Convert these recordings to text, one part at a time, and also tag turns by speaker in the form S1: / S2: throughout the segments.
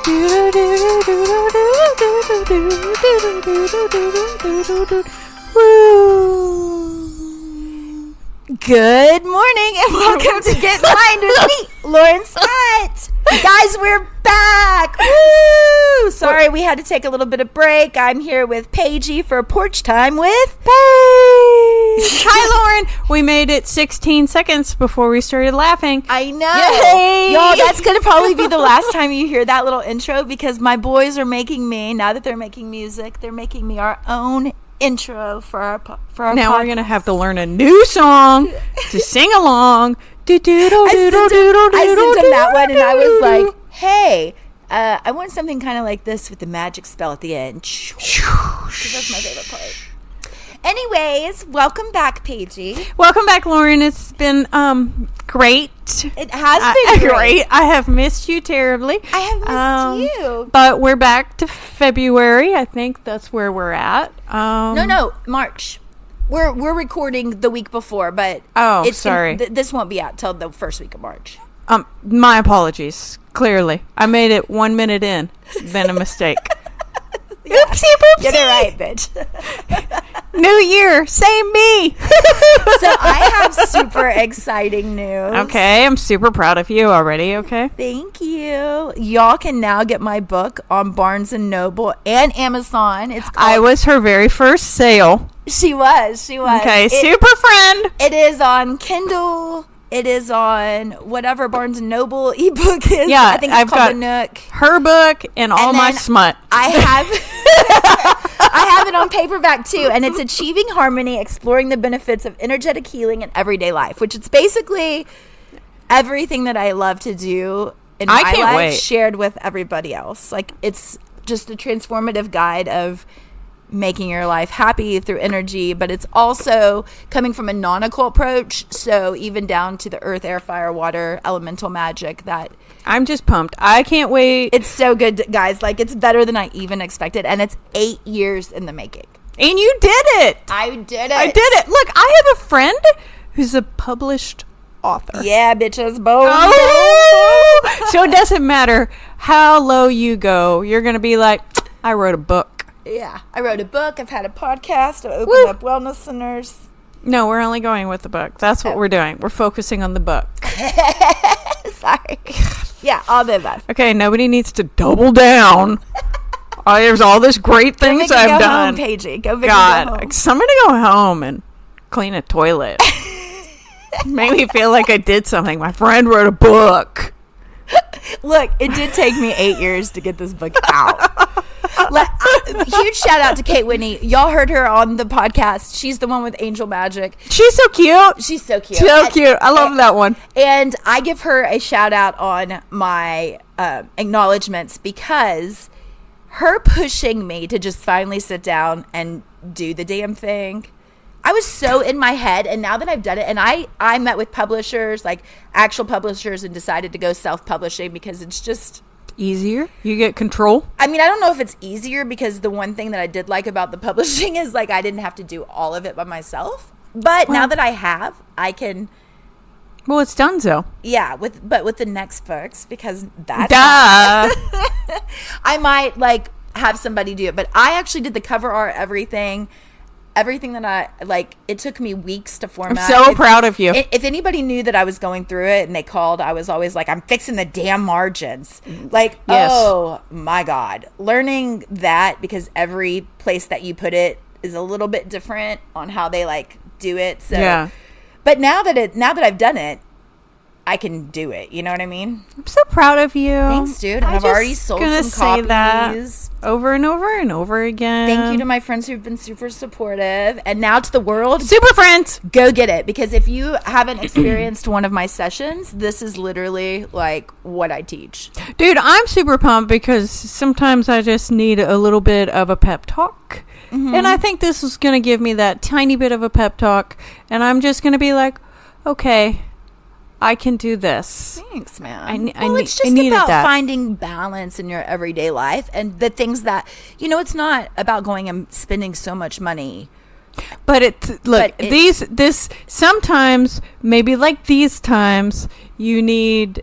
S1: Good morning and welcome to Get Enlightened with me, Lauren Scott. Guys, we're back. Woo! Sorry, we had to take a little bit of break. I'm here with Paige for Porch Time with Paige.
S2: Hi, Lauren. We made it 16 seconds before we started laughing.
S1: I know.
S2: Yay!
S1: Y'all, that's going to probably be the last time you hear that little intro because my boys are making me, now that they're making music, they're making me our own intro for our
S2: now
S1: podcast.
S2: we're going to have to learn a new song to sing along.
S1: I sent him that one and I was like, hey, I want something kind of like this with the magic spell at the end. Because that's my favorite part. Anyways, welcome back, Paige.
S2: Welcome back, Lauren. It's been great.
S1: It has been great.
S2: I have missed you terribly.
S1: I have missed you.
S2: But we're back to February. I think that's where we're at.
S1: No, March. We're recording the week before, but
S2: sorry.
S1: This won't be out till the first week of March.
S2: My apologies. Clearly, I made it 1 minute in. Been a mistake.
S1: Yeah.
S2: Oopsie.
S1: Get it right, bitch.
S2: New year, same me.
S1: So I have super exciting news.
S2: Okay, I'm super proud of you already. Okay.
S1: Thank you. Y'all can now get my book on Barnes & Noble and Amazon.
S2: I was her very first sale.
S1: She was.
S2: Okay, super friend.
S1: It is on Kindle. It is on whatever Barnes & Noble ebook is.
S2: Yeah,
S1: I think it's called The Nook.
S2: Her book and all my smut.
S1: I have it on paperback too, and it's Achieving Harmony, Exploring the Benefits of Energetic Healing in Everyday Life, which is basically everything that I love to do in my life shared with everybody else. Like, it's just a transformative guide of making your life happy through energy, but it's also coming from a non-occult approach, so even down to the earth, air, fire, water, elemental magic. That
S2: I'm just pumped. I can't wait.
S1: It's so good, guys. Like, it's better than I even expected, and it's 8 years in the making.
S2: And you did it.
S1: I did it.
S2: Look, I have a friend who's a published author.
S1: Yeah, bitches, boom.
S2: Oh! So it doesn't matter how low you go. You're going to be like, I wrote a book.
S1: Yeah, I wrote a book. I've had a podcast. I opened up wellness centers.
S2: No, we're only going with the book. That's what we're doing. We're focusing on the book.
S1: Sorry. Yeah, all the above.
S2: Okay, nobody needs to double down. There's all this great things I've done.
S1: Go big and go home.
S2: God, somebody go home and clean a toilet. Made me feel like I did something. My friend wrote a book.
S1: Look, it did take me 8 years to get this book out. Huge shout out to Kate Whitney. Y'all heard her on the podcast. She's the one with Angel Magic.
S2: She's so cute.
S1: She's so cute.
S2: I love that one.
S1: And I give her a shout out on my acknowledgments because her pushing me to just finally sit down and do the damn thing. I was so in my head, and now that I've done it, and I met with publishers, like actual publishers, and decided to go self-publishing because it's just
S2: easier. You get control.
S1: I mean, I don't know if it's easier because the one thing that I did like about the publishing is like I didn't have to do all of it by myself. But now that I have, I can.
S2: Well, it's done so.
S1: Yeah, with the next books because that's I might like have somebody do it, but I actually did the cover art, everything that I like. It took me weeks to format.
S2: I'm so proud of you.
S1: If anybody knew that I was going through it and they called, I was always like, I'm fixing the damn margins. Like, yes. Oh my God. Learning that because every place that you put it is a little bit different on how they like do it. So, yeah. But now that I've done it, I can do it. You know what I mean?
S2: I'm so proud of you.
S1: Thanks, dude. I've already sold some copies.
S2: That over and over and over again.
S1: Thank you to my friends who've been super supportive. And now to the world.
S2: Super friends.
S1: Go get it. Because if you haven't experienced one of my sessions, this is literally like what I teach.
S2: Dude, I'm super pumped because sometimes I just need a little bit of a pep talk. Mm-hmm. And I think this is going to give me that tiny bit of a pep talk. And I'm just going to be like, okay, I can do this.
S1: Thanks, man.
S2: It's
S1: just about finding balance in your everyday life and the things that, it's not about going and spending so much money.
S2: But sometimes, maybe like these times, you need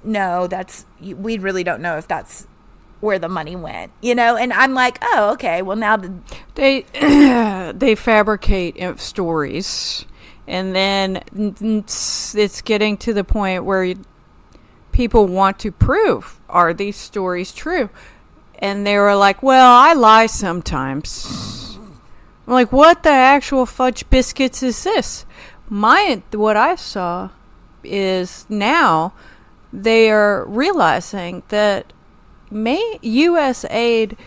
S1: no, we really don't know if that's where the money went, you know? And I'm like, oh, okay, well, now
S2: they they fabricate stories, and then it's getting to the point where people want to prove, are these stories true? And they were like, well, I lie sometimes. I'm like, what the actual fudge biscuits is this? What I saw is now they are realizing that U.S. aid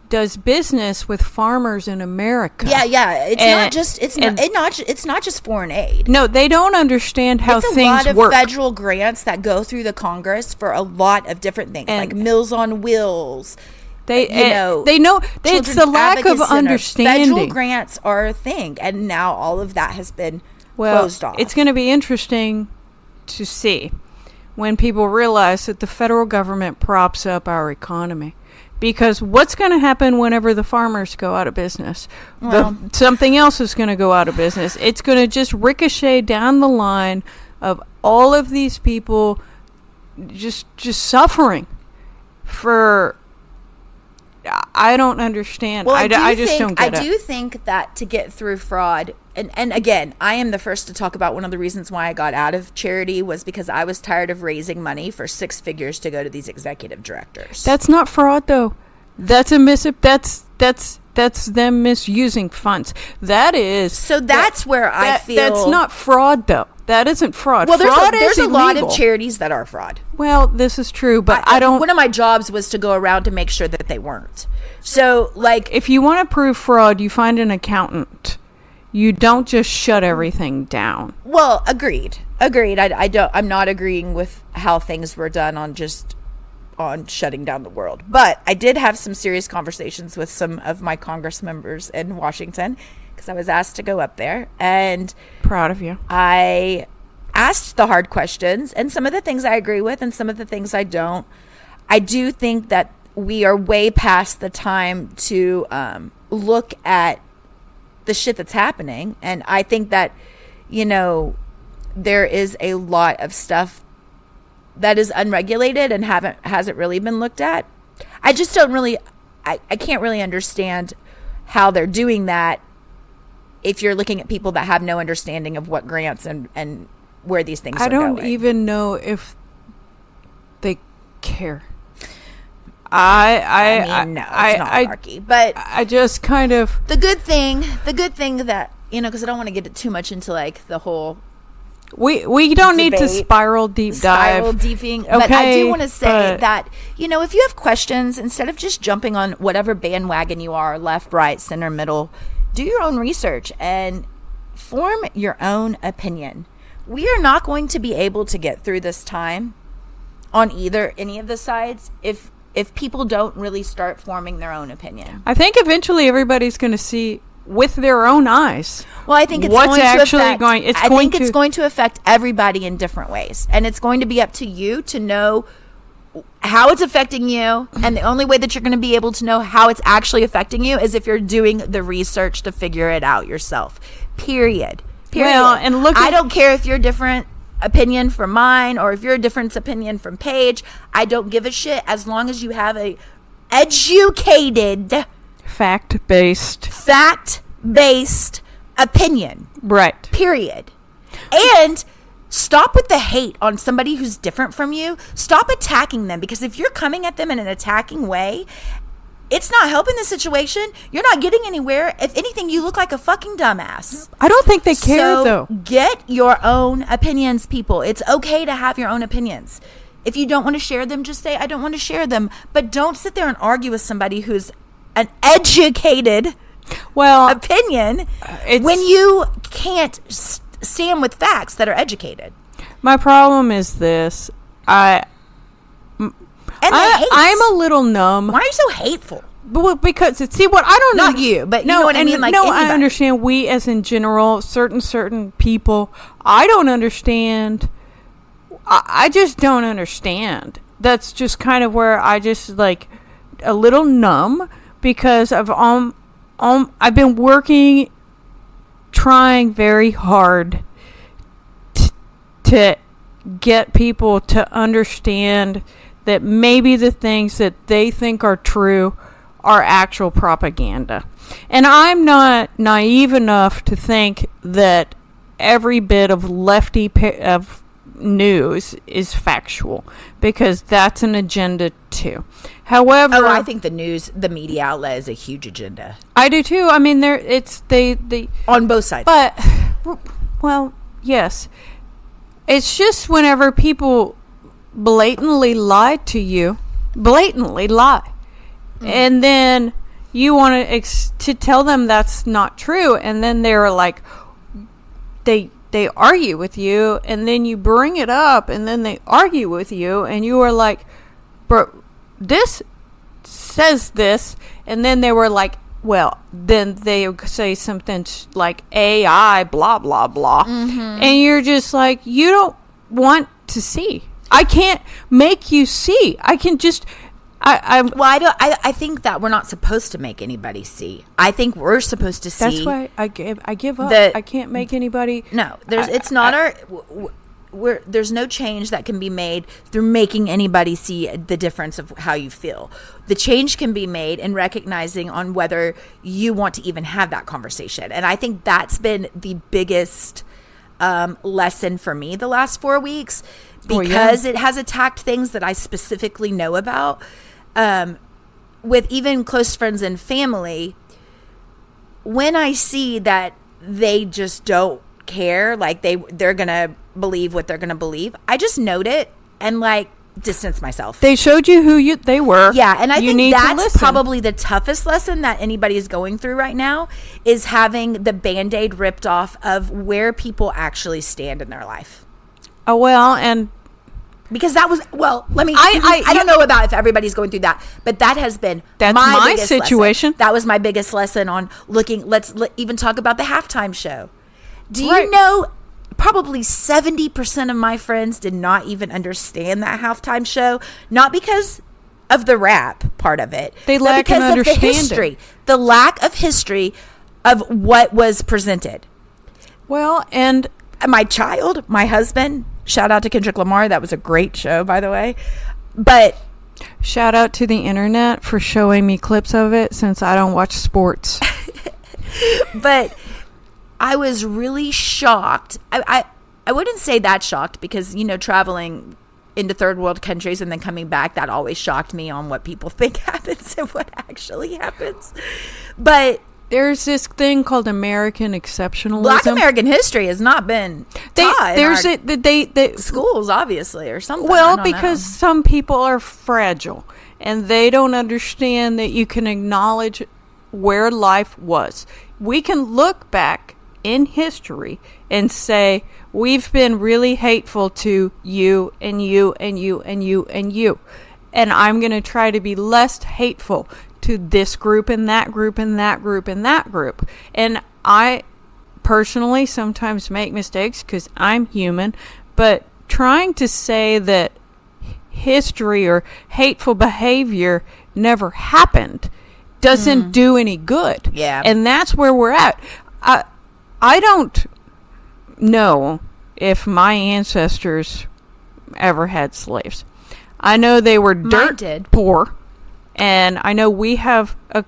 S2: does business with farmers in America.
S1: Yeah. It's not just foreign aid.
S2: No, they don't understand how things work.
S1: It's a lot of federal grants that go through the Congress for a lot of different things, like Meals on Wheels.
S2: It's the lack of understanding.
S1: Federal grants are a thing, and now all of that has been closed off.
S2: It's going to be interesting to see when people realize that the federal government props up our economy. Because what's going to happen whenever the farmers go out of business? Something else is going to go out of business. It's going to just ricochet down the line of all of these people just suffering for... I don't understand.
S1: Well,
S2: I just don't get it.
S1: I do think that to get through fraud, and again, I am the first to talk about one of the reasons why I got out of charity was because I was tired of raising money for six figures to go to these executive directors.
S2: That's not fraud, though. That's that's them misusing funds. That is.
S1: So that's where I feel
S2: that's not fraud, though. That isn't fraud.
S1: Well, there's a lot of charities that are fraud.
S2: Well, this is true, but I don't...
S1: One of my jobs was to go around to make sure that they weren't. So, like...
S2: If you want to prove fraud, you find an accountant. You don't just shut everything down.
S1: Well, agreed. I'm not agreeing with how things were done on shutting down the world. But I did have some serious conversations with some of my Congress members in Washington, because I was asked to go up there, and
S2: proud of you.
S1: I asked the hard questions, and some of the things I agree with and some of the things I don't. I do think that we are way past the time to look at the shit that's happening, and I think that, you know, there is a lot of stuff that is unregulated and hasn't really been looked at. I just don't really I can't really understand how they're doing that if you're looking at people that have no understanding of what grants and where these things are going.
S2: I don't even know if they care. I
S1: mean, no, it's not anarchy. But
S2: I just kind of...
S1: The good thing that, you know, because I don't want to get too much into, like, the whole...
S2: We don't need to spiral deeping.
S1: Okay, but I do want to say that, you know, if you have questions, instead of just jumping on whatever bandwagon you are, left, right, center, middle, do your own research and form your own opinion. We are not going to be able to get through this time on any of the sides if people don't really start forming their own opinion.
S2: I think eventually everybody's going to see with their own eyes.
S1: Well, I think it's going to affect everybody in different ways, and it's going to be up to you to know how it's affecting you, and the only way that you're going to be able to know how it's actually affecting you is if you're doing the research to figure it out yourself. Period.
S2: Well, and
S1: I don't care if you're different opinion from mine or if you're a different opinion from Paige. I don't give a shit as long as you have a educated, fact-based opinion.
S2: Right.
S1: Period. And stop with the hate on somebody who's different from you. Stop attacking them, because if you're coming at them in an attacking way, it's not helping the situation. You're not getting anywhere. If anything, you look like a fucking dumbass.
S2: I don't think they care, though.
S1: Get your own opinions, people. It's okay to have your own opinions. If you don't want to share them, just say, I don't want to share them. But don't sit there and argue with somebody who's an educated opinion when you can't stand with facts that are educated.
S2: My problem is this. I'm a little numb.
S1: Why are you so hateful?
S2: Because see what I don't know.
S1: Not you, but you know what I mean. Like anybody.
S2: I understand. We, as in general, certain people. I don't understand. I just don't understand. That's just kind of where I just like a little numb, because I've been trying very hard to get people to understand that maybe the things that they think are true are actual propaganda. And I'm not naive enough to think that every bit of of news is factual, because that's an agenda too. However,
S1: I think the media outlet is a huge agenda.
S2: I do too. I mean, they
S1: on both sides.
S2: But well, yes. It's just whenever people blatantly lie to you, and then you want to tell them that's not true, and then they're like, they argue with you, and then you bring it up, and then they argue with you, and you are like, bro, this says this, and then they were like, well, then they say something like AI, blah, blah, blah, and you're just like, you don't want to see. I can't make you see. I can just...
S1: I think that we're not supposed to make anybody see. I think we're supposed to see.
S2: That's why I give up. I can't make anybody.
S1: No, there's no change that can be made through making anybody see the difference of how you feel. The change can be made in recognizing on whether you want to even have that conversation. And I think that's been the biggest lesson for me the last 4 weeks, because it has attacked things that I specifically know about. With even close friends and family, when I see that they just don't care, like they're gonna believe what they're gonna believe, I just note it and like distance myself.
S2: They showed you who they were.
S1: Yeah, and I think that's probably the toughest lesson that anybody is going through right now, is having the Band-Aid ripped off of where people actually stand in their life.
S2: Oh, well, and...
S1: Because that was, I don't know about if everybody's going through that, but that has been my biggest situation. Lesson. That was my biggest lesson on looking, let's even talk about the halftime show. Do you know, probably 70% of my friends did not even understand that halftime show, not because of the rap part of it,
S2: they lack
S1: because
S2: an
S1: of the history, the lack of history of what was presented.
S2: Well, and
S1: my husband, shout out to Kendrick Lamar. That was a great show, by the way. But
S2: shout out to the internet for showing me clips of it, since I don't watch sports.
S1: But I was really shocked. I wouldn't say that shocked, because, traveling into third world countries and then coming back, that always shocked me on what people think happens and what actually happens. But
S2: there's this thing called American exceptionalism.
S1: Black American history has not been taught
S2: in
S1: schools, obviously, or something.
S2: Well, because some people are fragile, and they don't understand that you can acknowledge where life was. We can look back in history and say, we've been really hateful to you and you and you and you and you. And I'm going to try to be less hateful to this group and that group and that group and that group. And I personally sometimes make mistakes because I'm human, but trying to say that history or hateful behavior never happened doesn't do any good.
S1: Yeah.
S2: And that's where we're at. I don't know if my ancestors ever had slaves. I know they were dirt poor. And I know we have a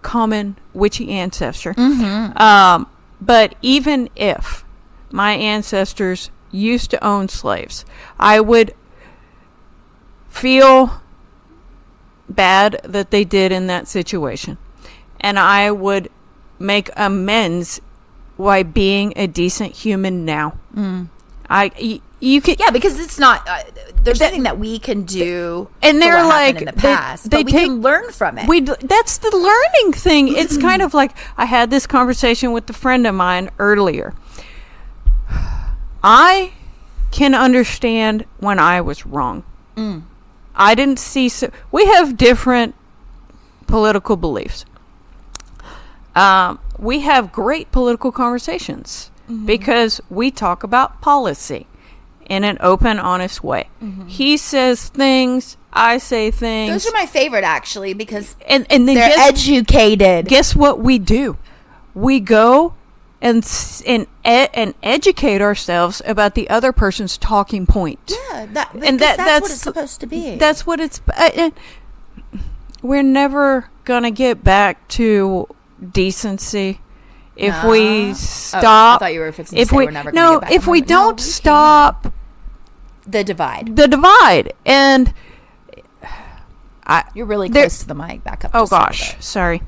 S2: common witchy ancestor. But even if my ancestors used to own slaves, I would feel bad that they did in that situation. And I would make amends by being a decent human now. You could,
S1: because it's not. There's nothing that we can do,
S2: and they're like
S1: in the past, but we can learn from it.
S2: That's the learning thing. It's kind of like, I had this conversation with a friend of mine earlier. I can understand when I was wrong. I didn't see. We have different political beliefs. We have great political conversations because we talk about policy in an open, honest way. He says things, I say things.
S1: Those are my favorite, actually, because
S2: and then
S1: they're educated.
S2: Guess what we do? We go and educate ourselves about the other person's talking point.
S1: Yeah, that's what it's supposed to be.
S2: That's what it's. We're never gonna get back to decency if we stop.
S1: I thought you were fixing to say we're never gonna get back.
S2: If we don't stop
S1: the divide,
S2: and
S1: you're really close to the mic. Back up.
S2: Oh gosh, sorry.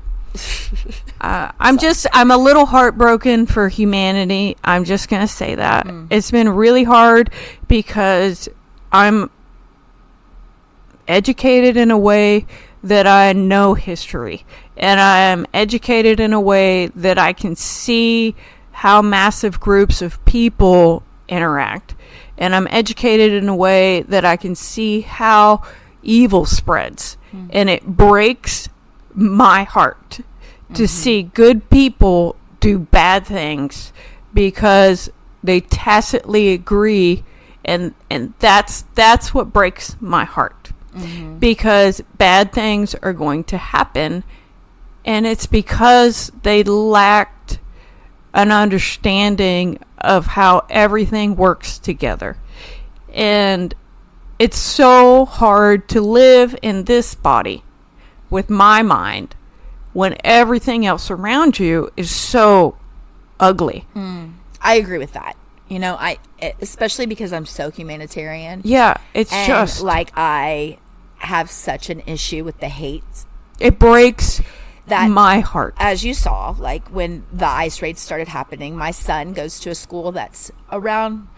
S2: I'm a little heartbroken for humanity. I'm just gonna say that it's been really hard because I'm educated in a way that I know history, and I am educated in a way that I can see how massive groups of people interact, and I'm educated in a way that I can see how evil spreads, and it breaks my heart to see good people do bad things because they tacitly agree, and that's what breaks my heart. Because bad things are going to happen, and it's because they lacked an understanding of how everything works together. And it's so hard to live in this body with my mind when everything else around you is so ugly.
S1: I agree with that. You know, especially because I'm so humanitarian.
S2: Yeah, it's
S1: and
S2: just
S1: like I have such an issue with the hate.
S2: It breaks my heart.
S1: As you saw, like when the ICE raids started happening, my son goes to a school that's around,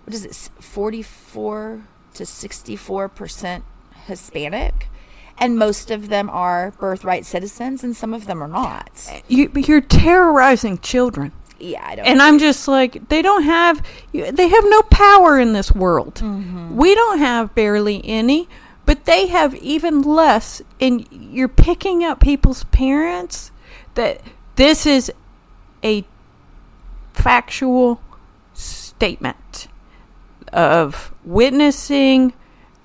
S1: 44 to 64% Hispanic. And most of them are birthright citizens, and some of them are not.
S2: You're terrorizing children.
S1: Yeah, I don't.
S2: And I'm just like, they have no power in this world. We don't have barely any, but they have even less. And you're picking up people's parents. That this is a factual statement of witnessing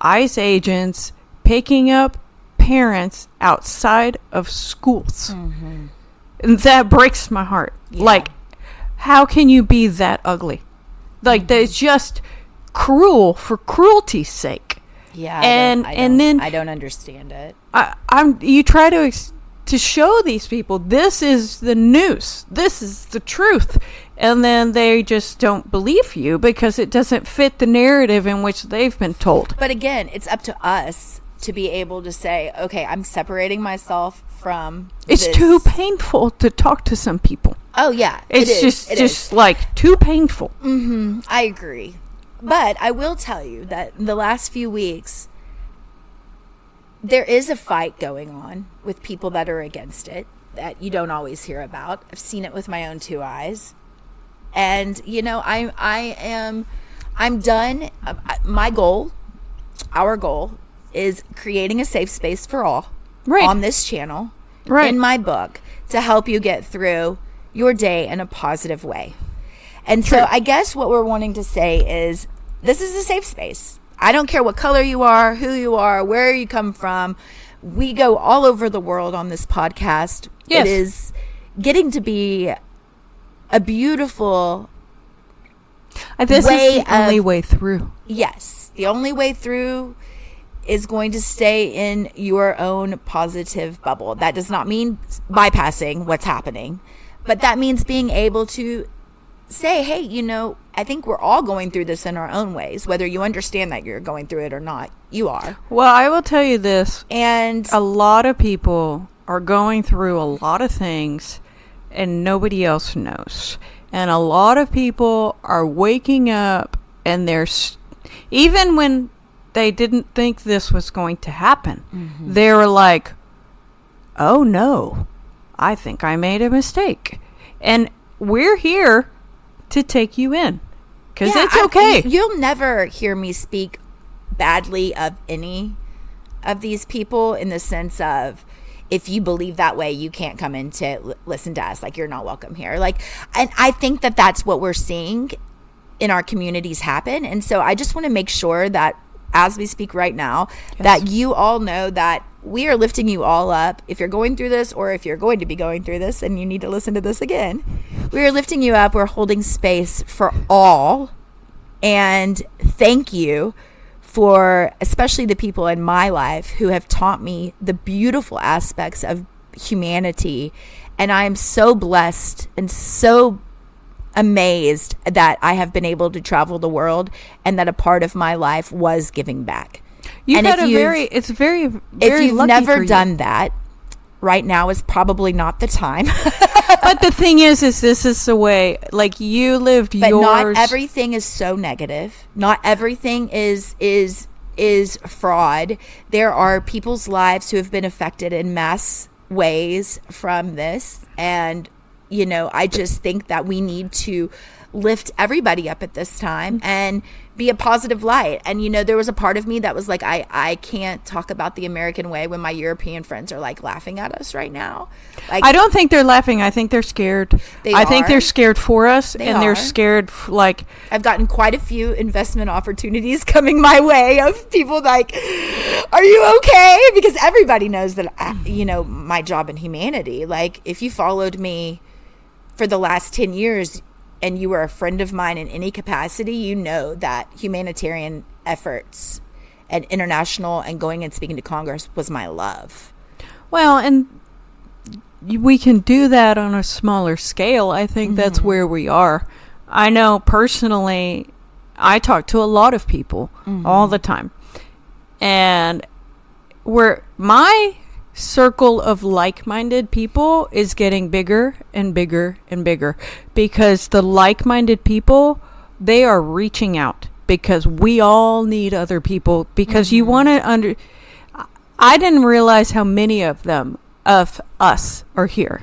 S2: ICE agents picking up parents outside of schools. And that breaks my heart. Yeah. Like, how can you be that ugly? Like, that's just cruel for cruelty's sake.
S1: Yeah, I don't understand it.
S2: You try to show these people this is the news, this is the truth, and then they just don't believe you because it doesn't fit the narrative in which they've been told.
S1: But again, it's up to us to be able to say, okay, I'm separating myself from
S2: It's too painful to talk to some people.
S1: Oh yeah,
S2: it's just like too painful.
S1: I agree. But I will tell you that in the last few weeks, there is a fight going on with people that are against it that you don't always hear about. I've seen it with my own two eyes. And, you know, I'm done. Our goal is creating a safe space for all on this channel, in my book, to help you get through your day in a positive way. And so I guess what we're wanting to say is this is a safe space. I don't care what color you are, who you are, where you come from. We go all over the world on this podcast.
S2: Yes.
S1: It is getting to be a beautiful
S2: this is the only way through.
S1: Yes. The only way through is going to stay in your own positive bubble. That does not mean bypassing what's happening, but that means being able to say, hey, you know, I think we're all going through this in our own ways, whether you understand that you're going through it or not. You are.
S2: Well, I will tell you this.
S1: And
S2: a lot of people are going through a lot of things and nobody else knows. And a lot of people are waking up and even when they didn't think this was going to happen, they were like, oh no, I think I made a mistake. And we're here to take you in because it's okay.
S1: You'll never hear me speak badly of any of these people in the sense of, if you believe that way, you can't come in to listen to us. Like, you're not welcome here. Like, and I think that that's what we're seeing in our communities happen. And so I just want to make sure that as we speak right now, that you all know that we are lifting you all up. If you're going through this, or if you're going to be going through this and you need to listen to this again, we are lifting you up. We're holding space for all. And thank you for especially the people in my life who have taught me the beautiful aspects of humanity. And I am so blessed and so amazed that I have been able to travel the world, and that a part of my life was giving back.
S2: You've had
S1: if you've never done that, right now is probably not the time.
S2: But the thing is this is the way, like, you lived
S1: but
S2: yours.
S1: Not everything is so negative. Not everything is fraud. There are people's lives who have been affected in mass ways from this, and I just think that we need to lift everybody up at this time and be a positive light. And there was a part of me that was like, I can't talk about the American way when my European friends are like laughing at us right now. Like,
S2: I don't think they're laughing. I think they're scared. I think they're scared for us, they're scared. Like, I've
S1: gotten quite a few investment opportunities coming my way of people like, are you okay? Because everybody knows that my job in humanity. Like, if you followed me for the last 10 years and you were a friend of mine in any capacity, you know that humanitarian efforts and international and going and speaking to Congress was my love.
S2: Well, and we can do that on a smaller scale. I think that's where we are. I know personally, I talk to a lot of people all the time. And where my circle of like-minded people is getting bigger and bigger and bigger, because the like-minded people, they are reaching out, because we all need other people, because you want to I didn't realize how many of us are here,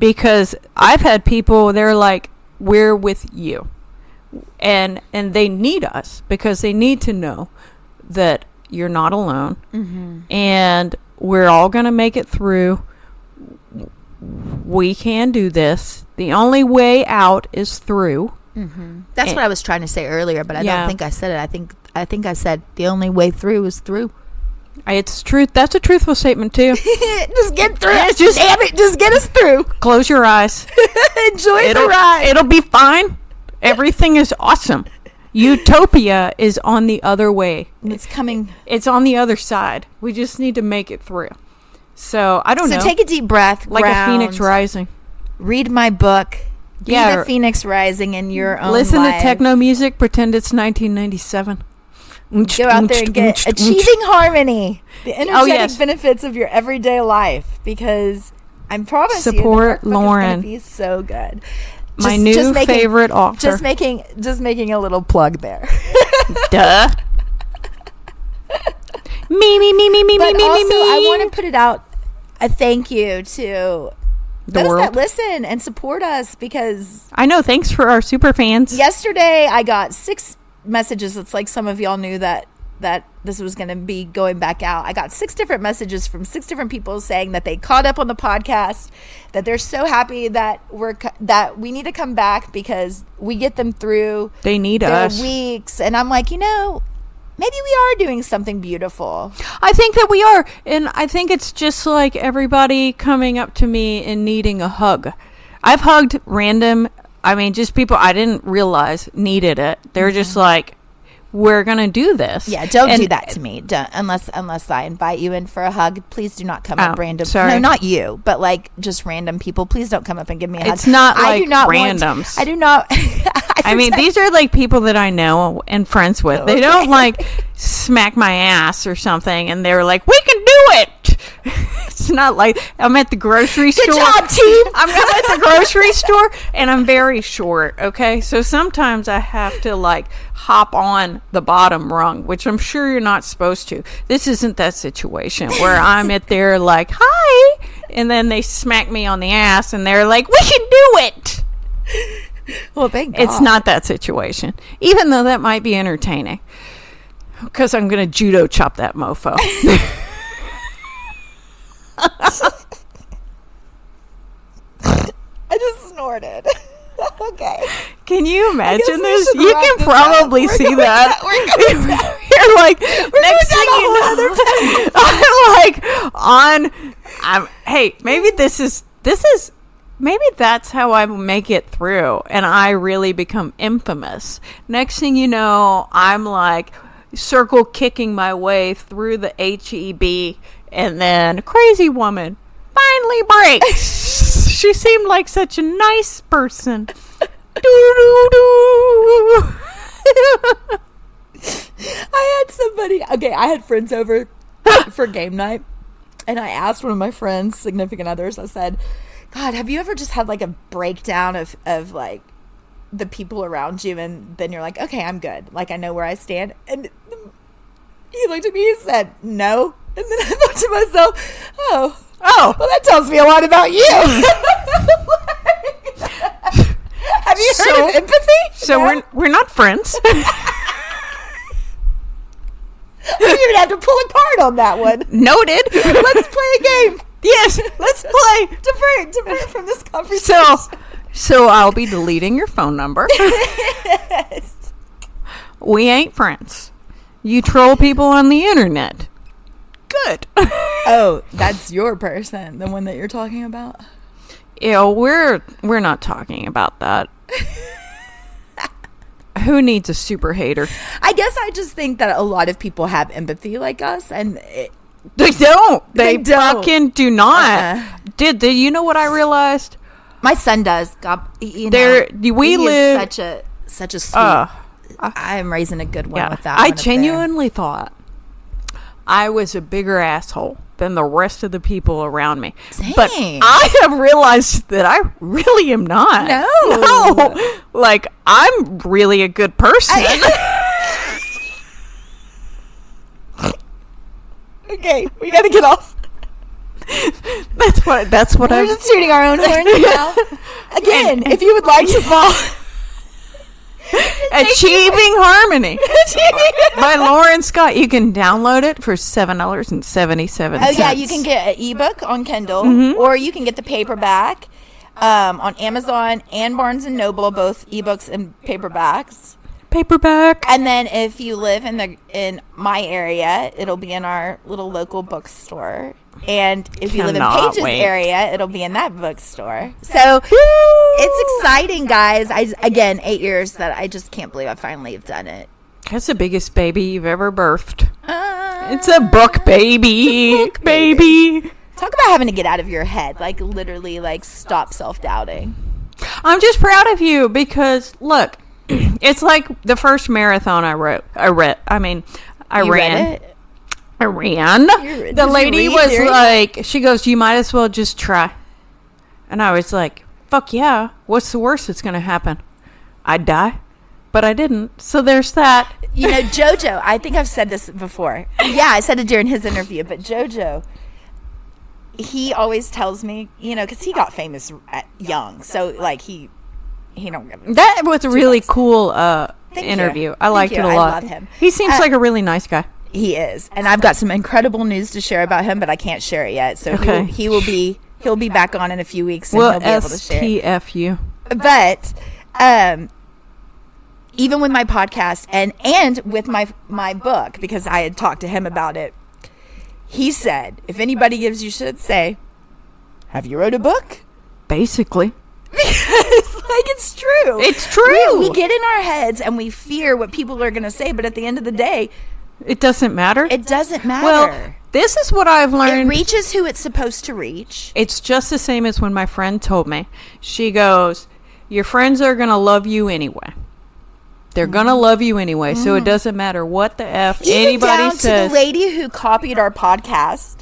S2: because I've had people, they're like, we're with you, and they need us, because they need to know that you're not alone, and we're all going to make it through. We can do this. The only way out is through.
S1: That's what I was trying to say earlier, but I don't think I said it. I think I said the only way through is through.
S2: It's truth. That's a truthful statement too.
S1: Just get through. Just get us through.
S2: Close your eyes.
S1: Enjoy the ride.
S2: It'll be fine. Everything is awesome. Utopia is on the other way.
S1: It's coming.
S2: It's on the other side. We just need to make it through. So I don't know.
S1: So take a deep breath.
S2: Like a phoenix rising.
S1: Read my book. Be the phoenix rising in your own
S2: Listen
S1: life.
S2: to techno music. Pretend it's 1997.
S1: Go out there and get achieving harmony. The energetic benefits of your everyday life. Because I promise you,
S2: support Lauren.
S1: It's going to be so good.
S2: My new favorite author.
S1: Just making a little plug there.
S2: Duh. me.
S1: But also, I want to put it out a thank you to those that listen and support us, because
S2: I know. Thanks for our super fans.
S1: Yesterday, I got 6 messages. It's like some of y'all knew that this was going to be going back out. I got 6 different messages from 6 different people saying that they caught up on the podcast, that they're so happy that we need to come back because we get them through.
S2: They need
S1: their
S2: us
S1: weeks, and I'm like, maybe we are doing something beautiful.
S2: I think that we are, and I think it's just like everybody coming up to me and needing a hug. I've hugged just people I didn't realize needed it. They're just like, we're gonna do this.
S1: Yeah, don't do that to me. Don't, unless I invite you in for a hug. Please do not come up random.
S2: Sorry.
S1: No, not you, but like just random people. Please don't come up and give me a hug.
S2: It's not like randoms.
S1: I do not.
S2: I mean, these are like people that I know and friends with. They don't like smack my ass or something, and they're like, "We can do it." It's not like I'm at the grocery store.
S1: Good job, team.
S2: I'm at the grocery store, and I'm very short. Okay, so sometimes I have to like hop on the bottom rung, which I'm sure you're not supposed to. This isn't that situation where I'm at there like, "Hi," and then they smack me on the ass, and they're like, "We can do it."
S1: Well, thank God.
S2: It's not that situation, even though that might be entertaining, because I'm going to judo chop that mofo.
S1: I just snorted. Okay.
S2: Can you imagine this? You can probably see that. You're like, next thing you know, hey, maybe maybe that's how I make it through, and I really become infamous. Next thing you know, I'm like circle kicking my way through the HEB, and then crazy woman finally breaks. She seemed like such a nice person.
S1: I had friends over for game night, and I asked one of my friends, significant others, I said, God, have you ever just had like a breakdown of like the people around you, and then you're like, okay, I'm good, like I know where I stand? And he looked at me and said, no. And then I thought to myself, oh, well, that tells me a lot about you. Have you heard of empathy?
S2: So we're not friends.
S1: I didn't even have to pull a card on that one.
S2: Noted.
S1: Let's play a game.
S2: Yes, let's play.
S1: Divert from this conversation.
S2: So I'll be deleting your phone number.
S1: Yes.
S2: We ain't friends. You troll people on the internet. Good.
S1: Oh, that's your person, the one that you're talking about?
S2: Yeah, we're not talking about that. Who needs a super hater?
S1: I guess I just think that a lot of people have empathy like us, and
S2: they don't. They
S1: don't.
S2: Fucking do not. Do you know what I realized?
S1: My son does. God, we live such a sweet. I am raising a good one with that.
S2: I genuinely thought I was a bigger asshole than the rest of the people around me.
S1: Same.
S2: But I have realized that I really am not. No. Like, I'm really a good person.
S1: Okay, we got to get off.
S2: That's what
S1: We're just shooting our own horns now. Again, if you would like to follow
S2: Achieving Harmony by Lauren Scott. You can download it for $7.77.
S1: Oh yeah, you can get an ebook on Kindle, or you can get the paperback on Amazon and Barnes and Noble, both ebooks and paperbacks.
S2: Paperback.
S1: And then if you live in my area, it'll be in our little local bookstore. And if you live in Paige's area, it'll be in that bookstore. So it's exciting, guys. 8 years that I just can't believe I finally have done it.
S2: That's the biggest baby you've ever birthed. It's a book baby.
S1: It's a book baby. Talk about having to get out of your head. Like, literally, like, stop self-doubting.
S2: I'm just proud of you because, look, it's like the first marathon I ran.
S1: Read it?
S2: I ran. The lady was like, she goes, you might as well just try. And I was like, fuck yeah. What's the worst that's going to happen? I'd die. But I didn't. So there's that.
S1: You know, JoJo, I think I've said this before. Yeah, I said it during his interview. But JoJo, he always tells me, you know, because he got famous young. So, like, he don't give a
S2: That was a really cool interview. I liked it a lot.
S1: I love him.
S2: He seems like a really nice guy.
S1: He is, and I've got some incredible news to share about him, but I can't share it yet. So he'll be back on in a few weeks, and he'll be able to share it.
S2: STFU.
S1: But even with my podcast and with my book, because I had talked to him about it, he said, if anybody gives you shit, say, have you wrote a book?
S2: Basically.
S1: Because, like, it's true.
S2: It's true.
S1: We get in our heads and we fear what people are going to say, but at the end of the day,
S2: it doesn't matter.
S1: It doesn't matter.
S2: Well, this is what I've learned.
S1: It reaches who it's supposed to reach.
S2: It's just the same as when my friend told me. She goes, your friends are going to love you anyway. They're going to love you anyway, so it doesn't matter what the F
S1: even
S2: anybody
S1: down
S2: says.
S1: To the lady who copied our podcast.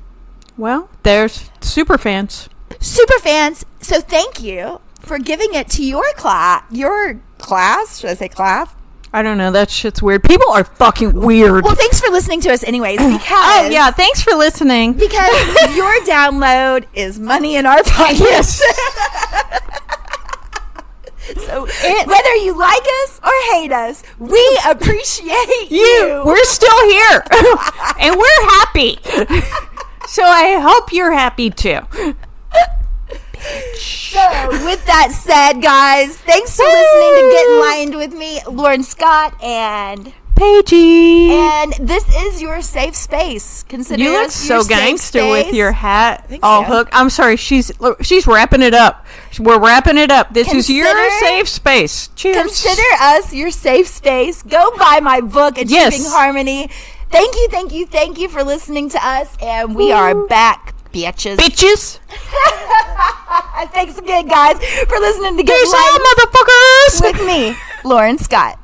S2: Well, there's super fans.
S1: Super fans. So thank you for giving it to your class. Should I say class?
S2: I don't know. That shit's weird. People are fucking weird.
S1: Well, thanks for listening to us anyways. Because
S2: oh, yeah. Thanks for listening.
S1: Because your download is money in our pockets. Yes. So whether you like us or hate us, we appreciate you.
S2: We're still here. And we're happy. So I hope you're happy too.
S1: So, with that said, guys, thanks for listening to Get Enlightened with me, Lauren Scott, and
S2: Paigey.
S1: And this is your safe space. Consider
S2: You look
S1: us your
S2: so
S1: safe
S2: gangster with
S1: space.
S2: your hat
S1: Thanks,
S2: all
S1: man.
S2: hooked. I'm sorry, she's wrapping it up. We're wrapping it up. This is your
S1: Consider-
S2: safe space. Cheers.
S1: Consider us your safe space. Go buy my book, Achieving
S2: Yes.
S1: Harmony. Thank you for listening to us, and we are back, bitches.
S2: Bitches.
S1: Thanks again, guys, for listening to Get
S2: Peace out,
S1: Enlightened
S2: motherfuckers.
S1: with me, Lauren Scott.